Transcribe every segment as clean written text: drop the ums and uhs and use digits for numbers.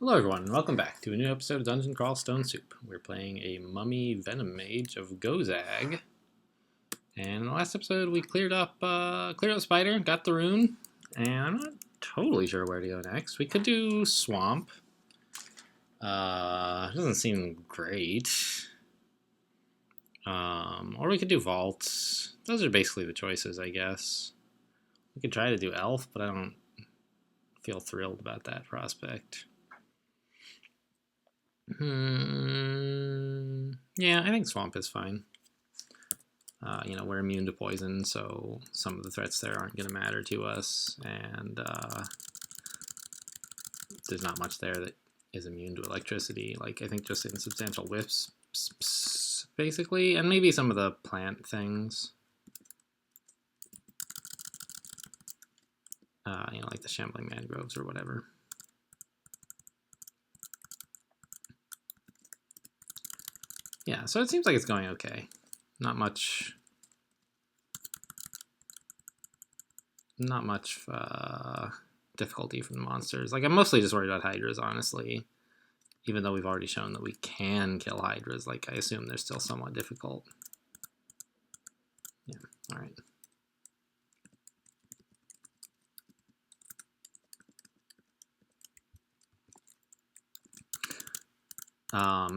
Hello everyone, and welcome back to a new episode of Dungeon Crawl Stone Soup. We're playing a Mummy Venom Mage of Gozag. And in the last episode we cleared up Spider, got the rune, and I'm not totally sure where to go next. We could do Swamp. Doesn't seem great. Or we could do Vaults. Those are basically the choices, I guess. We could try to do Elf, but I don't feel thrilled about that prospect. Yeah, I think Swamp is fine. We're immune to poison, so some of the threats there aren't going to matter to us, and there's not much there that is immune to electricity. Like, I think just insubstantial whiffs, basically, and maybe some of the plant things. Like the shambling mangroves or whatever. Yeah, so it seems like it's going okay. Not much difficulty from the monsters. Like, I'm mostly just worried about Hydras, honestly. Even though we've already shown that we can kill Hydras, like, I assume they're still somewhat difficult. Yeah, alright.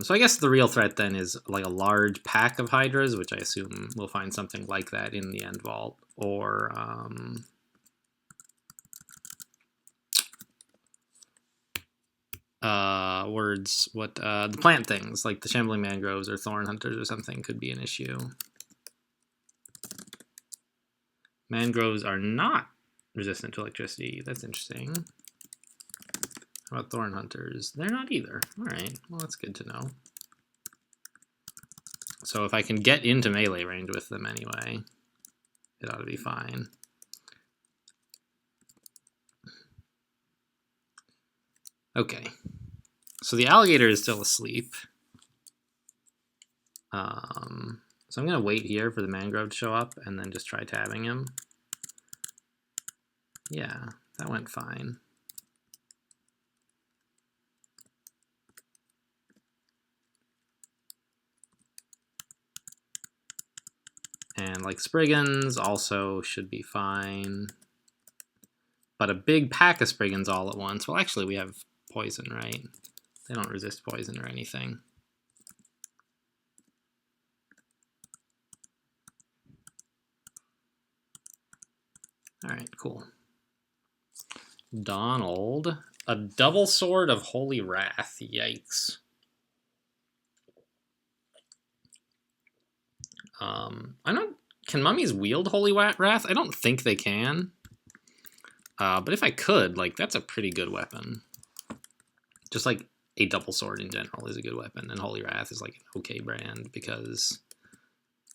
So I guess the real threat then is like a large pack of Hydras, which I assume we'll find something like that in the end vault, or the plant things like the shambling mangroves or thorn hunters or something could be an issue. Mangroves are not resistant to electricity. That's interesting. How about thorn hunters? They're not either. All right, well, that's good to know. So if I can get into melee range with them anyway, it ought to be fine. Okay, so the alligator is still asleep. So I'm going to wait here for the mangrove to show up and then just try tabbing him. Yeah, that went fine. And like Spriggans also should be fine. But a big pack of Spriggans all at once. Well, actually, we have poison, right? They don't resist poison or anything. Alright, cool. Donald. A double sword of holy wrath. Yikes. Can mummies wield holy wrath? I don't think they can. But if I could, like, that's a pretty good weapon. Just like a double sword in general is a good weapon, and holy wrath is like an okay brand because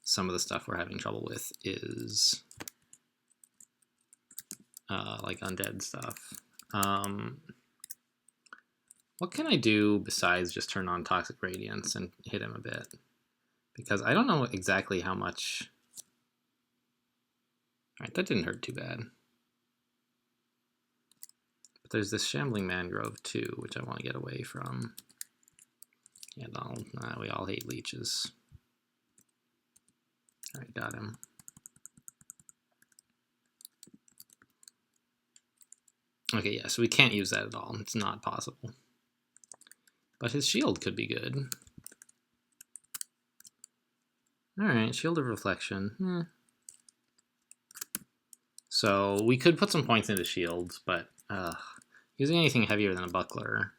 some of the stuff we're having trouble with is like undead stuff. What can I do besides just turn on Toxic Radiance and hit him a bit? Because I don't know exactly how much... Alright, that didn't hurt too bad. But there's this Shambling Mangrove too, which I want to get away from. Yeah, Donald, we all hate leeches. Alright, got him. Okay, yeah, so we can't use that at all. It's not possible. But his shield could be good. Alright, Shield of Reflection. So we could put some points into shields, but using anything heavier than a buckler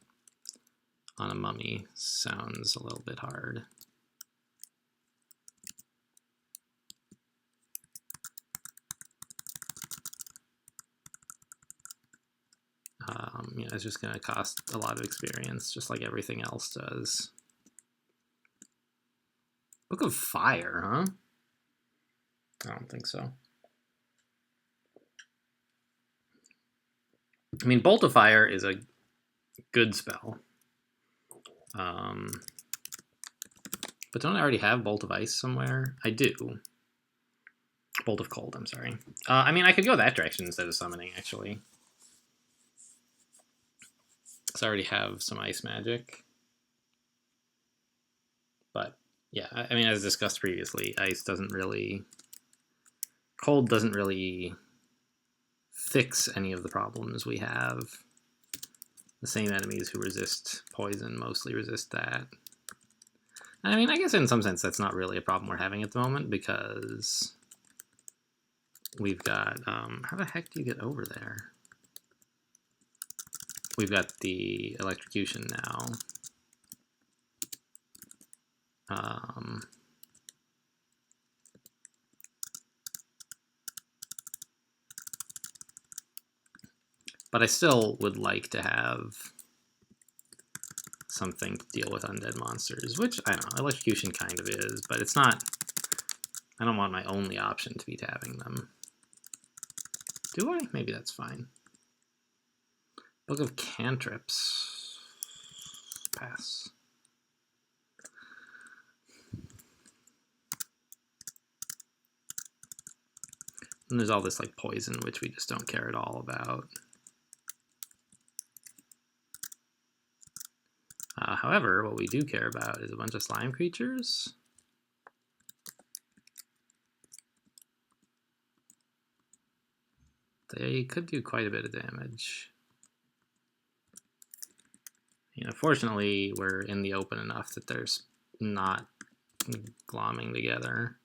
on a mummy sounds a little bit hard. It's just going to cost a lot of experience, just like everything else does. Book of Fire, huh? I don't think so. I mean, Bolt of Fire is a good spell. But don't I already have Bolt of Ice somewhere? I do. Bolt of Cold, I'm sorry. I mean, I could go that direction instead of summoning, actually. because I already have some ice magic. But yeah, I mean, as discussed previously, cold doesn't really fix any of the problems we have. The same enemies who resist poison mostly resist that. I mean, I guess in some sense that's not really a problem we're having at the moment, because we've got, how the heck do you get over there? We've got the electrocution now. But I still would like to have something to deal with undead monsters, which, I don't know, electrocution kind of is, but it's not, I don't want my only option to be tabbing them. Do I? Maybe that's fine. Book of Cantrips. Pass. And there's all this like poison, which we just don't care at all about. However, what we do care about is a bunch of slime creatures. They could do quite a bit of damage. You know, fortunately, we're in the open enough that there's not glomming together.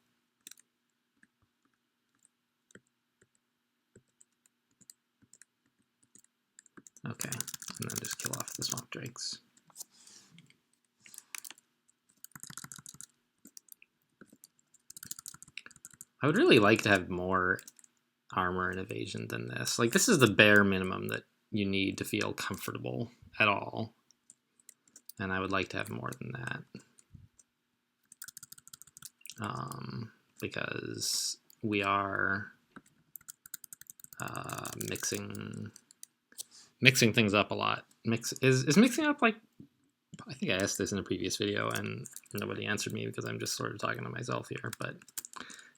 Okay, and then just kill off the swamp drakes. I would really like to have more armor and evasion than this. Like, this is the bare minimum that you need to feel comfortable at all. And I would like to have more than that. Because we are mixing things up a lot. Is mixing up, like, I think I asked this in a previous video and nobody answered me because I'm just sort of talking to myself here, but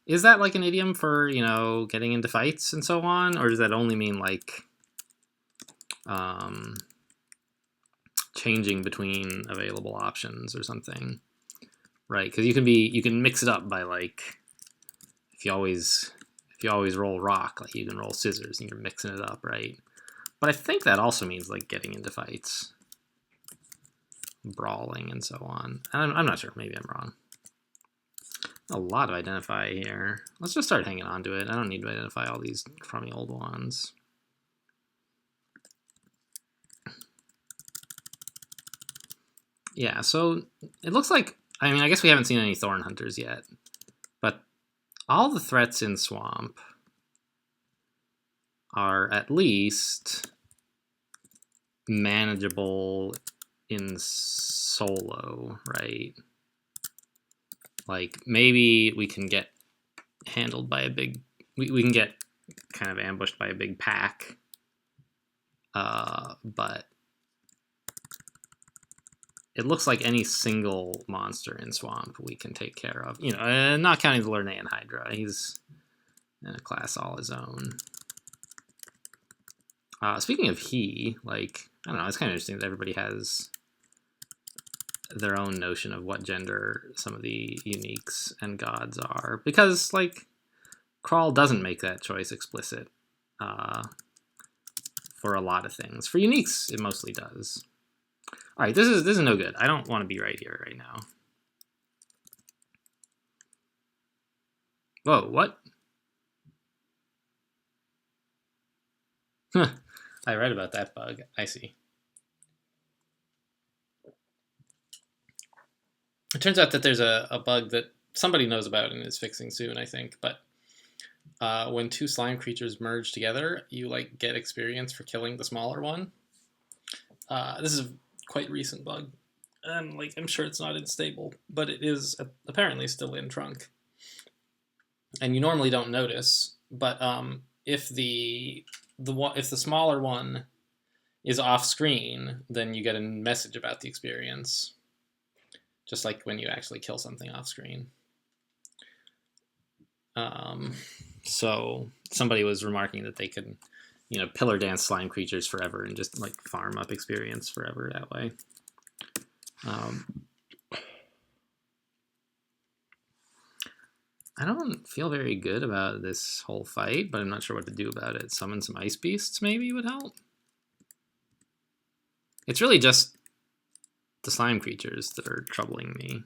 is that like an idiom for, you know, getting into fights and so on? Or does that only mean like changing between available options or something? Right, because you can mix it up by, like, if you always roll rock, like you can roll scissors and you're mixing it up, right? But I think that also means like getting into fights, brawling and so on. And I'm not sure, maybe I'm wrong. A lot of identify here. Let's just start hanging on to it. I don't need to identify all these crummy old ones. Yeah, so it looks like, I mean, I guess we haven't seen any Thorn Hunters yet, but all the threats in Swamp are at least manageable in solo, right? Like, maybe we can get handled by a big, we can get kind of ambushed by a big pack, but it looks like any single monster in Swamp we can take care of. You know, not counting the Lernaean Hydra. He's in a class all his own. Speaking of he, like, I don't know, it's kind of interesting that everybody has their own notion of what gender some of the uniques and gods are. Because, like, Crawl doesn't make that choice explicit for a lot of things. For uniques, it mostly does. All right, this is no good. I don't want to be right here right now. Whoa, what? I read about that bug. I see. It turns out that there's a bug that somebody knows about and is fixing soon, I think. But when two slime creatures merge together, you like get experience for killing the smaller one. This is a quite recent bug, and like I'm sure it's not unstable, but it is apparently still in trunk. And you normally don't notice, but if the smaller one is off screen, then you get a message about the experience, just like when you actually kill something off screen. So somebody was remarking that they could you know, pillar dance slime creatures forever and just like farm up experience forever that way. I don't feel very good about this whole fight, but I'm not sure what to do about it. Summon some ice beasts maybe would help. It's really just the slime creatures that are troubling me.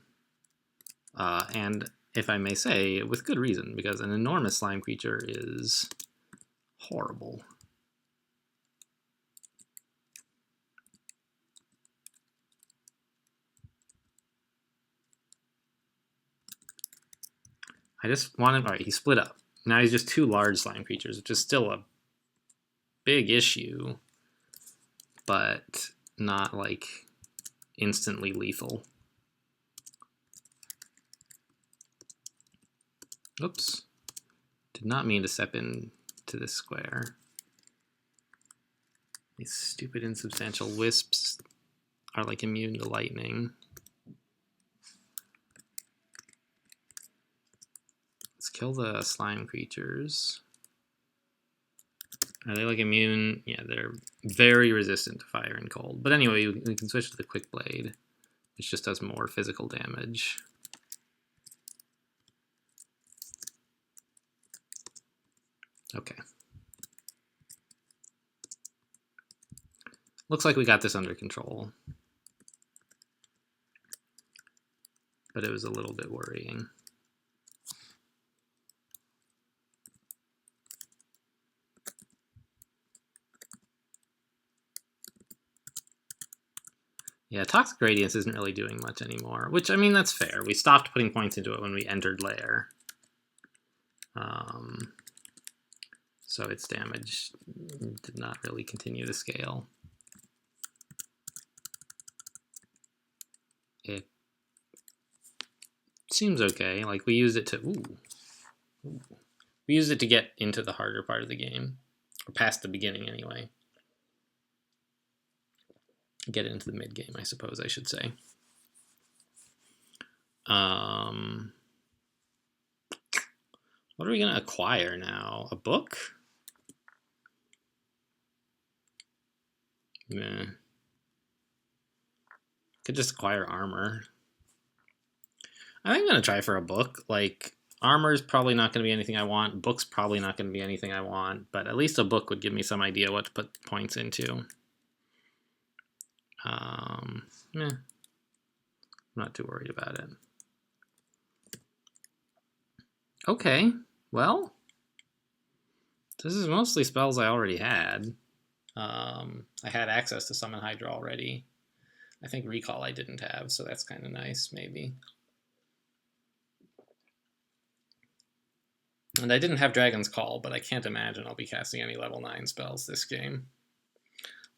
And if I may say, with good reason, because an enormous slime creature is horrible. I just want him. All right, he split up. Now he's just 2 large slime creatures, which is still a big issue, but not like instantly lethal. Oops. Did not mean to step into this square. These stupid insubstantial wisps are like immune to lightning. Let's kill the slime creatures. Are they like immune? Yeah, they're very resistant to fire and cold. But anyway, we can switch to the quick blade, which just does more physical damage. Okay. Looks like we got this under control. But it was a little bit worrying. Yeah, Toxic Radiance isn't really doing much anymore, which, I mean, that's fair. We stopped putting points into it when we entered Lair. So its damage did not really continue to scale. It seems okay. Like, we used it to... Ooh. We used it to get into the harder part of the game. Or past the beginning, anyway. Get it into the mid-game, I suppose I should say. What are we going to acquire now? A book? Meh. Could just acquire armor. I think I'm going to try for a book. Like, armor's probably not going to be anything I want. Book's probably not going to be anything I want. But at least a book would give me some idea what to put points into. I'm not too worried about it. Okay, well, this is mostly spells I already had. I had access to Summon Hydra already. I think Recall I didn't have, so that's kind of nice, maybe. And I didn't have Dragon's Call, but I can't imagine I'll be casting any level 9 spells this game.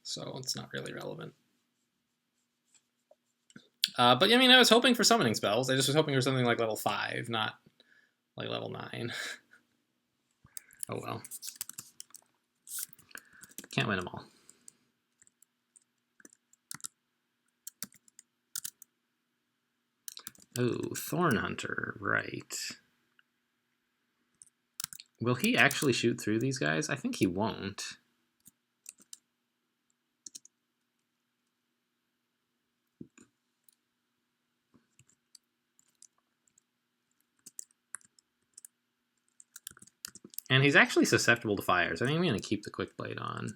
So it's not really relevant. But I mean, I was hoping for summoning spells. I just was hoping for something like level 5, not like level 9. Oh well. Can't win them all. Oh, Thorn Hunter, right. Will he actually shoot through these guys? I think he won't. And he's actually susceptible to fire, so I think I'm going to keep the Quick Blade on.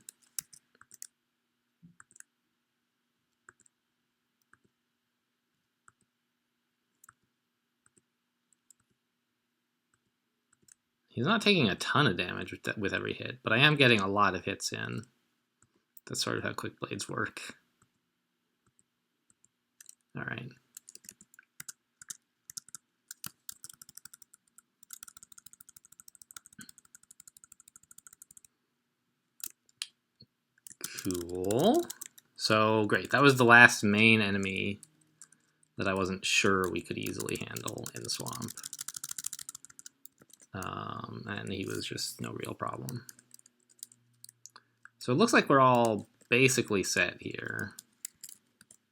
He's not taking a ton of damage with every hit, but I am getting a lot of hits in. That's sort of how Quick Blades work. All right. Cool. So, great. That was the last main enemy that I wasn't sure we could easily handle in the swamp. And he was just no real problem. So it looks like we're all basically set here.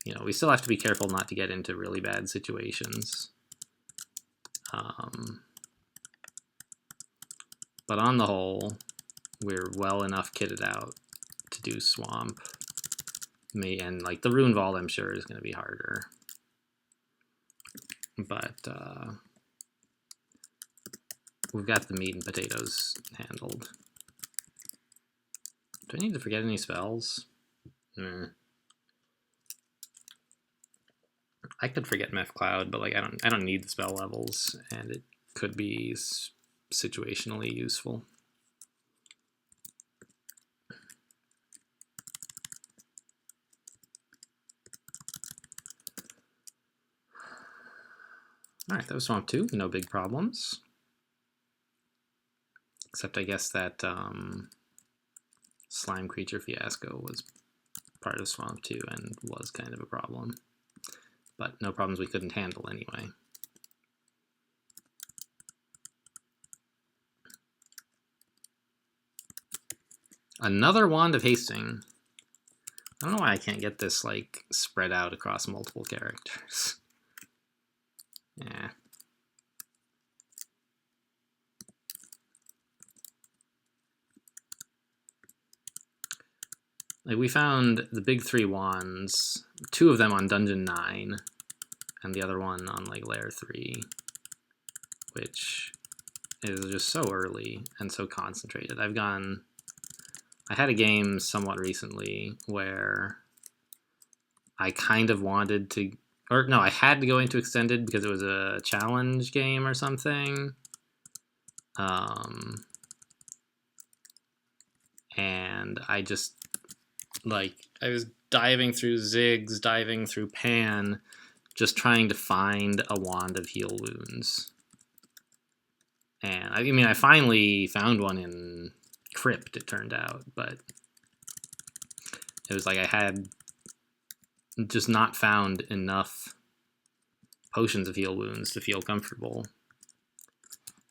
You know, we still have to be careful not to get into really bad situations. But on the whole, we're well enough kitted out to do swamp. And like the Rune Vault, I'm sure is going to be harder. But we've got the meat and potatoes handled. Do I need to forget any spells? I could forget Meth Cloud, but like I don't need the spell levels, and it could be situationally useful. All right, that was Swamp 2. No big problems. Except I guess that slime creature fiasco was part of Swamp 2 and was kind of a problem. But no problems we couldn't handle anyway. Another Wand of Hasting. I don't know why I can't get this like spread out across multiple characters. Yeah. Like we found the big 3 wands, 2 of them on Dungeon 9, and the other one on like Layer 3, which is just so early and so concentrated. I had a game somewhat recently where I kind of wanted to, or no, I had to go into Extended because it was a challenge game or something. And I just, like, I was diving through Ziggs, diving through Pan, just trying to find a Wand of Heal Wounds. And I mean, I finally found one in Crypt, it turned out, but it was like I had just not found enough potions of Heal Wounds to feel comfortable.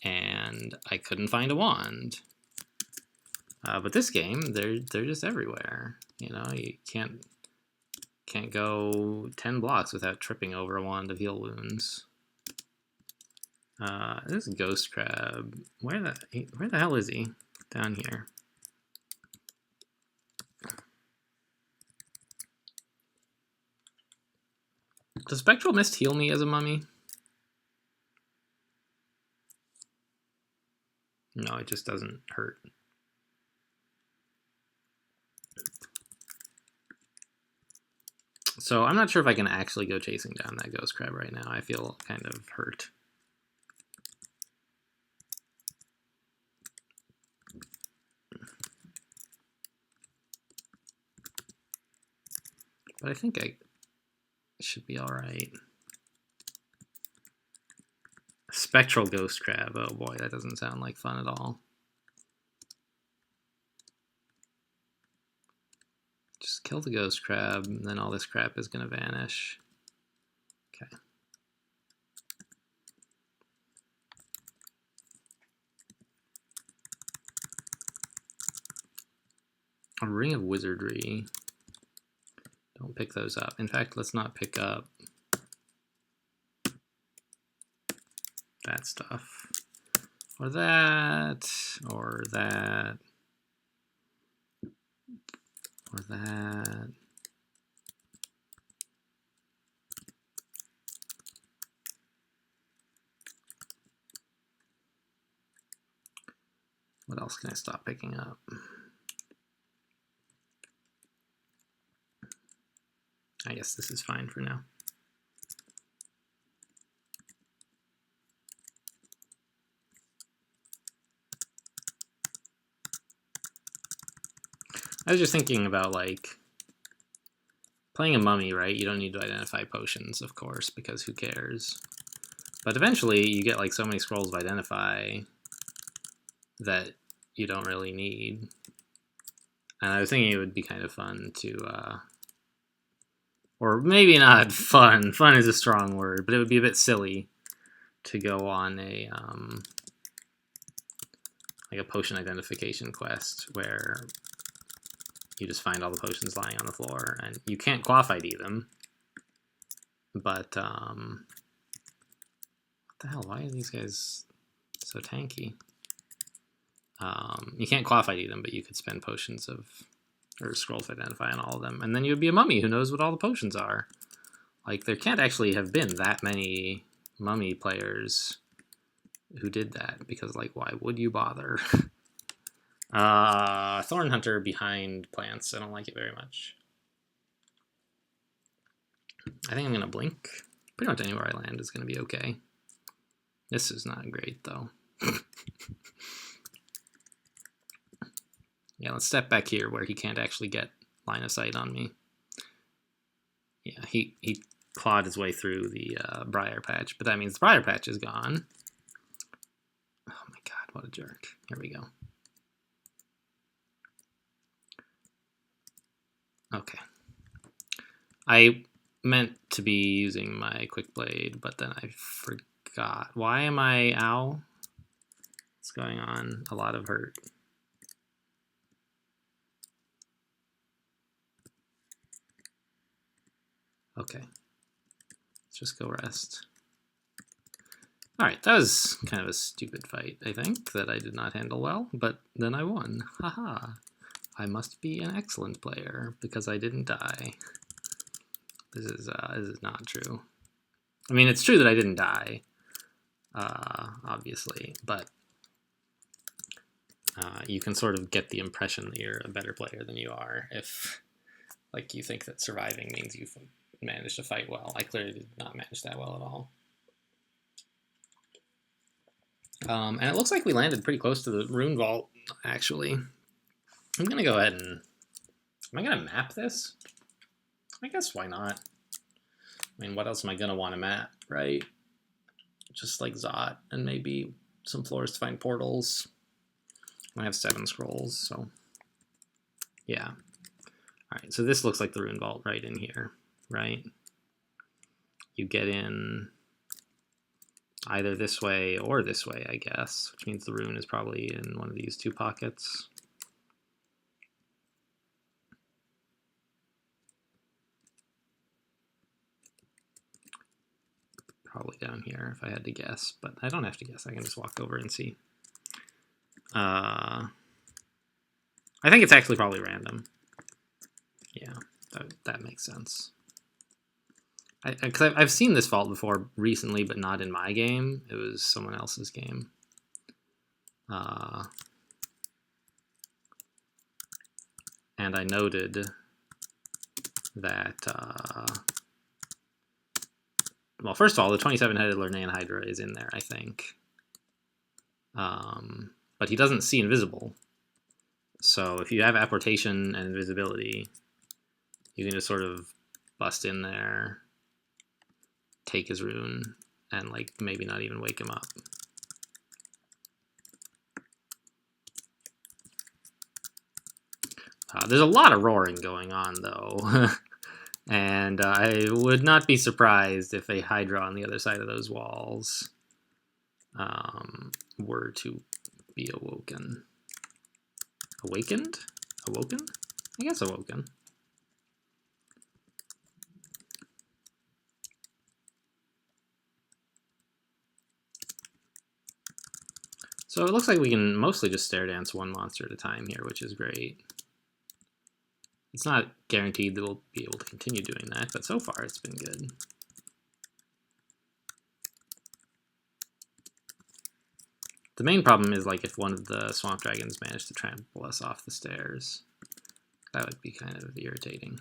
And I couldn't find a wand. But this game, they're just everywhere. You know, you can't go 10 blocks without tripping over a Wand of Heal Wounds. This Ghost Crab. Where the hell is he? Down here. Does Spectral Mist heal me as a mummy? No, it just doesn't hurt. So I'm not sure if I can actually go chasing down that Ghost Crab right now. I feel kind of hurt. But I think I should be all right. Spectral Ghost Crab. Oh boy, that doesn't sound like fun at all. Just kill the Ghost Crab, and then all this crap is going to vanish. Okay. A Ring of Wizardry. Don't pick those up. In fact, let's not pick up that stuff. Or that. Or that. Or that. What else can I stop picking up? I guess this is fine for now. I was just thinking about, like, playing a mummy, right? You don't need to identify potions, of course, because who cares? But eventually, you get, like, so many scrolls of identify that you don't really need. And I was thinking it would be kind of fun to, or maybe not fun. Fun is a strong word, but it would be a bit silly to go on a, like a potion identification quest where you just find all the potions lying on the floor, and you can't quaff ID them. But, what the hell? Why are these guys so tanky? You can't qualify to eat them, but you could spend potions of, or scrolls of identify on all of them, and then you'd be a mummy who knows what all the potions are. Like, there can't actually have been that many mummy players who did that, because, like, why would you bother? Thorn Hunter behind plants. I don't like it very much. I think I'm going to blink. Pretty much anywhere I land is going to be okay. This is not great, though. Yeah, let's step back here where he can't actually get line of sight on me. Yeah, he clawed his way through the briar patch, but that means the briar patch is gone. Oh my god, what a jerk. Here we go. Okay. I meant to be using my quick blade, but then I forgot. Why am I... Ow. What's going on? A lot of hurt. Okay. Let's just go rest. Alright, that was kind of a stupid fight, I think, that I did not handle well, but then I won. Haha. I must be an excellent player, because I didn't die. This is not true. I mean, it's true that I didn't die, obviously, but you can sort of get the impression that you're a better player than you are if, like, you think that surviving means you've managed to fight well. I clearly did not manage that well at all. And it looks like we landed pretty close to the rune vault, actually. I'm going to go ahead and... Am I going to map this? I guess why not? I mean, what else am I going to want to map, right? Just like Zot, and maybe some floors to find portals. I have 7 scrolls, so... Yeah. Alright, so this looks like the rune vault right in here, right? You get in either this way or this way, I guess, which means the rune is probably in one of these 2 pockets. Probably down here if I had to guess, but I don't have to guess. I can just walk over and see. I think it's actually probably random. Yeah, that makes sense. Because I've seen this vault before recently, but not in my game. It was someone else's game. And I noted that, well, first of all, the 27-headed Lernaean Hydra is in there, I think. But he doesn't see invisible. So if you have apportation and invisibility, you can just sort of bust in there, take his rune, and like maybe not even wake him up. There's a lot of roaring going on, though. And I would not be surprised if a Hydra on the other side of those walls were to be awoken. Awakened? Awoken? I guess awoken. So it looks like we can mostly just stare dance one monster at a time here, which is great. It's not guaranteed that we'll be able to continue doing that, but so far it's been good. The main problem is like if one of the swamp dragons managed to trample us off the stairs. That would be kind of irritating.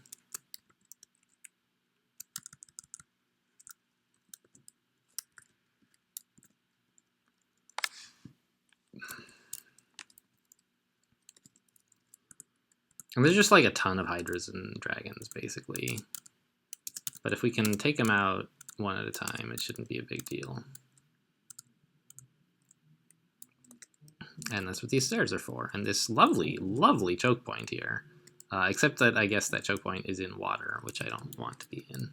And there's just like a ton of hydras and dragons, basically. But if we can take them out one at a time, it shouldn't be a big deal. And that's what these stairs are for. And this lovely, lovely choke point here. Except that I guess that choke point is in water, which I don't want to be in.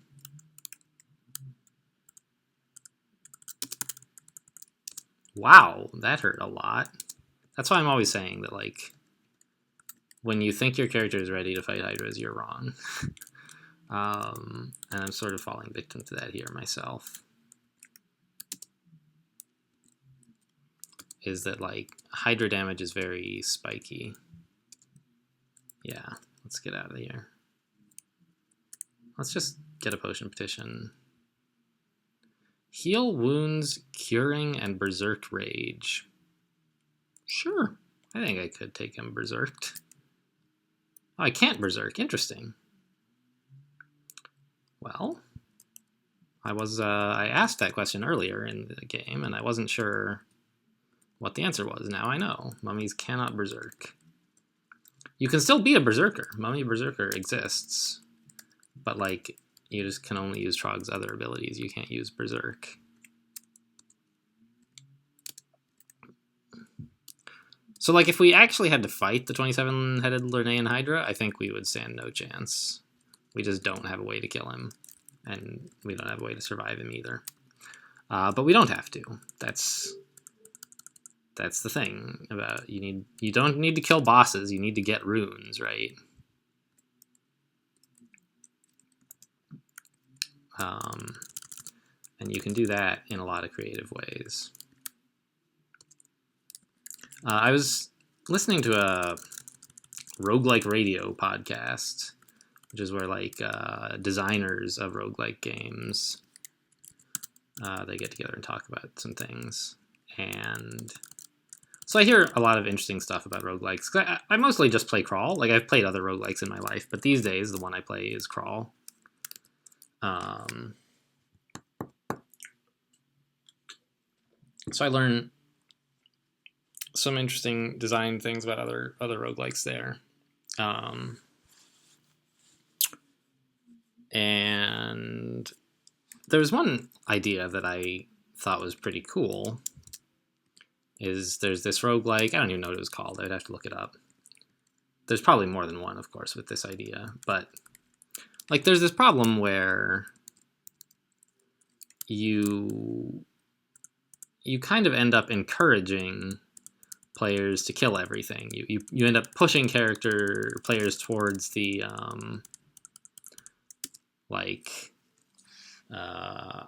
Wow, that hurt a lot. That's why I'm always saying that, like, when you think your character is ready to fight hydras, you're wrong. And I'm sort of falling victim to that here myself. is that like Hydra damage is very spiky. Yeah, let's get out of here. Let's just get a potion petition. Heal wounds, curing, and berserk rage. Sure, I think I could take him berserked. Oh, I can't berserk. Interesting. Well, I asked that question earlier in the game, and I wasn't sure what the answer was. Now I know. Mummies cannot berserk. You can still be a berserker. Mummy berserker exists, but like you just can only use Trog's other abilities. You can't use berserk. So like if we actually had to fight the 27-headed Lernaean Hydra, I think we would stand no chance. We just don't have a way to kill him, and we don't have a way to survive him either. But we don't have to. That's the thing about you don't need to kill bosses. You need to get runes, right? And you can do that in a lot of creative ways. I was listening to a roguelike radio podcast, which is where like designers of roguelike games, they get together and talk about some things. And so I hear a lot of interesting stuff about roguelikes. I mostly just play Crawl. Like I've played other roguelikes in my life, but these days the one I play is Crawl. So I learn some interesting design things about other roguelikes there. And there was one idea that I thought was pretty cool. There's this roguelike, I don't even know what it was called, I'd have to look it up. There's probably more than one, of course, with this idea, but like there's this problem where you kind of end up encouraging players to kill everything. You end up pushing players towards the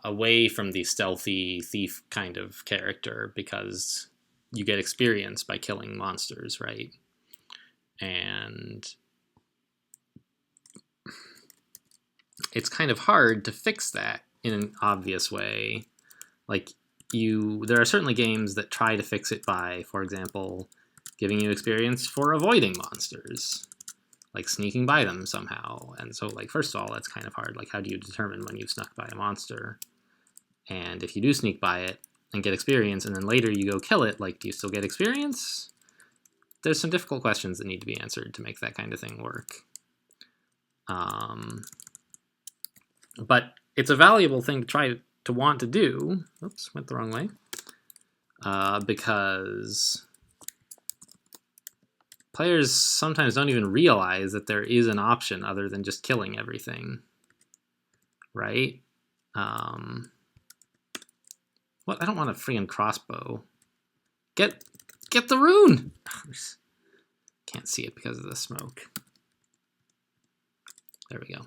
away from the stealthy thief kind of character, because you get experience by killing monsters, right? And it's kind of hard to fix that in an obvious way. Like there are certainly games that try to fix it by, for example, giving you experience for avoiding monsters, like sneaking by them somehow. And so, like, first of all, that's kind of hard. Like, how do you determine when you've snuck by a monster? And if you do sneak by it and get experience, and then later you go kill it, like, do you still get experience? There's some difficult questions that need to be answered to make that kind of thing work. But it's a valuable thing to try to want to do. Oops, went the wrong way. Because players sometimes don't even realize that there is an option other than just killing everything, right? What? I don't want a freaking crossbow. Get the rune! Can't see it because of the smoke. There we go.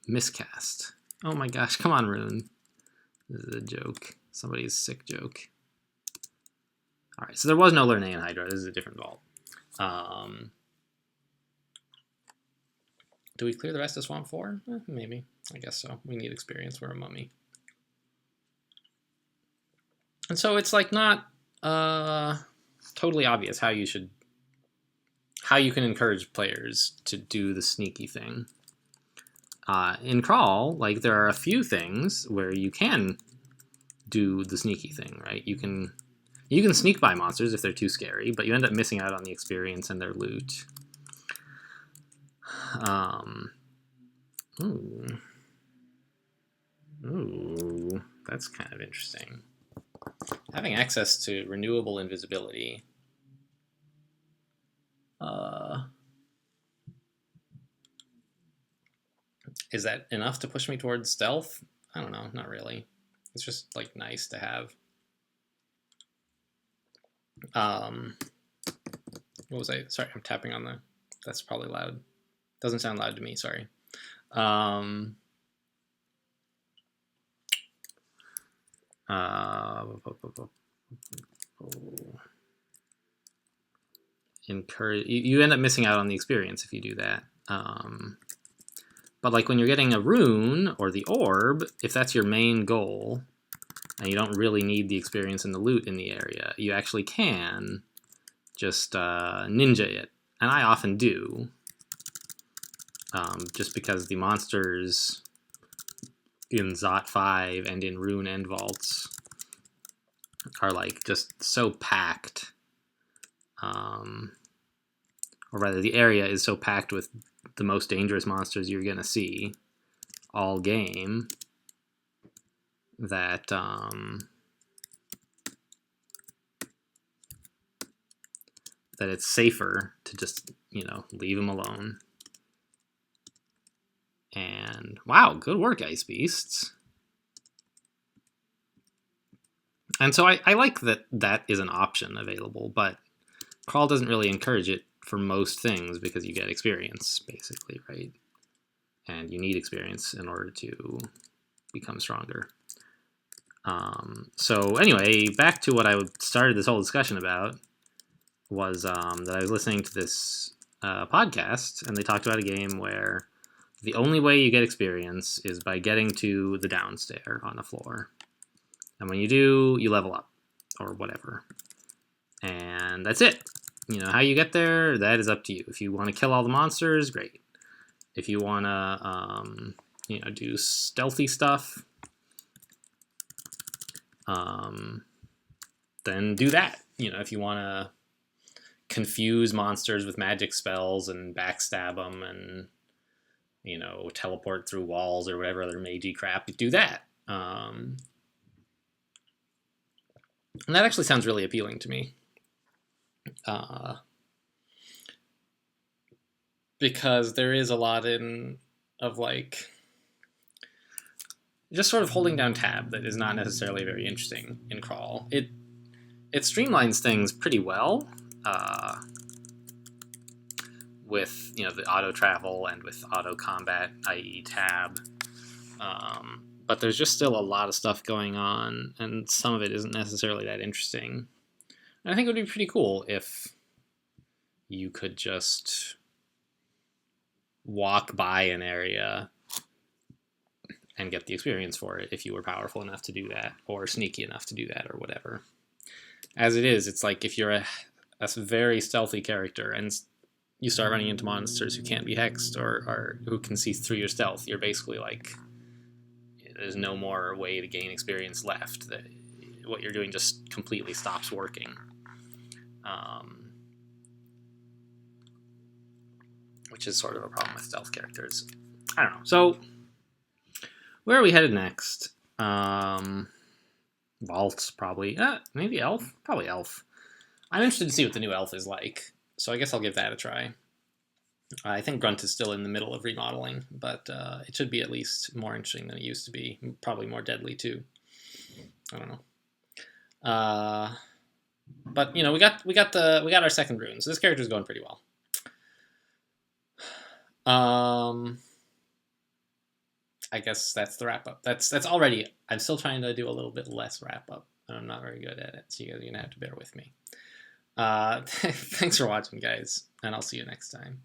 Miscast. Oh my gosh, come on, rune. This is a joke. Somebody's sick joke. Alright, so there was no Lernaean Hydra. This is a different vault. Do we clear the rest of Swamp 4? Maybe. I guess so. We need experience. We're a mummy. And so it's like not totally obvious how you can encourage players to do the sneaky thing. In Crawl, like there are a few things where you can do the sneaky thing, right? You can sneak by monsters if they're too scary, but you end up missing out on the experience and their loot. Ooh, that's kind of interesting. Having access to renewable invisibility. Is that enough to push me towards stealth? I don't know, not really. It's just like nice to have. What was I? Sorry, I'm tapping on that's probably loud. Doesn't sound loud to me, sorry. encourage you end up missing out on the experience if you do that. But like when you're getting a rune or the orb, if that's your main goal, and you don't really need the experience and the loot in the area, you actually can just ninja it. And I often do, just because the monsters in Zot 5 and in Rune End Vaults are like just so packed. Or rather, the area is so packed with the most dangerous monsters you're going to see all game that that it's safer to just, leave them alone. And wow, good work, Ice Beasts. And so I like that is an option available, but Crawl doesn't really encourage it for most things because you get experience, basically, right? And you need experience in order to become stronger. So anyway, back to what I started this whole discussion about was that I was listening to this podcast, and they talked about a game where the only way you get experience is by getting to the down stair on the floor. And when you do, you level up, or whatever. And that's it. How you get there, that is up to you. If you want to kill all the monsters, great. If you want to, do stealthy stuff, then do that. If you want to confuse monsters with magic spells and backstab them and, teleport through walls or whatever other magey crap, do that. And that actually sounds really appealing to me. Because there is a lot of like just sort of holding down tab that is not necessarily very interesting in Crawl. It streamlines things pretty well with the auto travel and with auto combat, i.e. tab. But there's just still a lot of stuff going on, and some of it isn't necessarily that interesting. And I think it would be pretty cool if you could just walk by an area and get the experience for it if you were powerful enough to do that, or sneaky enough to do that, or whatever. As it is, it's like if you're a very stealthy character and you start running into monsters who can't be hexed or who can see through your stealth, you're basically like, there's no more way to gain experience left. That what you're doing just completely stops working. Which is sort of a problem with stealth characters. I don't know. So, where are we headed next? Vaults, probably. Maybe Elf? Probably Elf. I'm interested to see what the new Elf is like, so I guess I'll give that a try. I think Grunt is still in the middle of remodeling, but it should be at least more interesting than it used to be. Probably more deadly, too. I don't know. But, we got our second rune, so this character's going pretty well. I guess that's the wrap up. That's already. I'm still trying to do a little bit less wrap up, and I'm not very good at it. So you guys are gonna have to bear with me. Thanks for watching, guys, and I'll see you next time.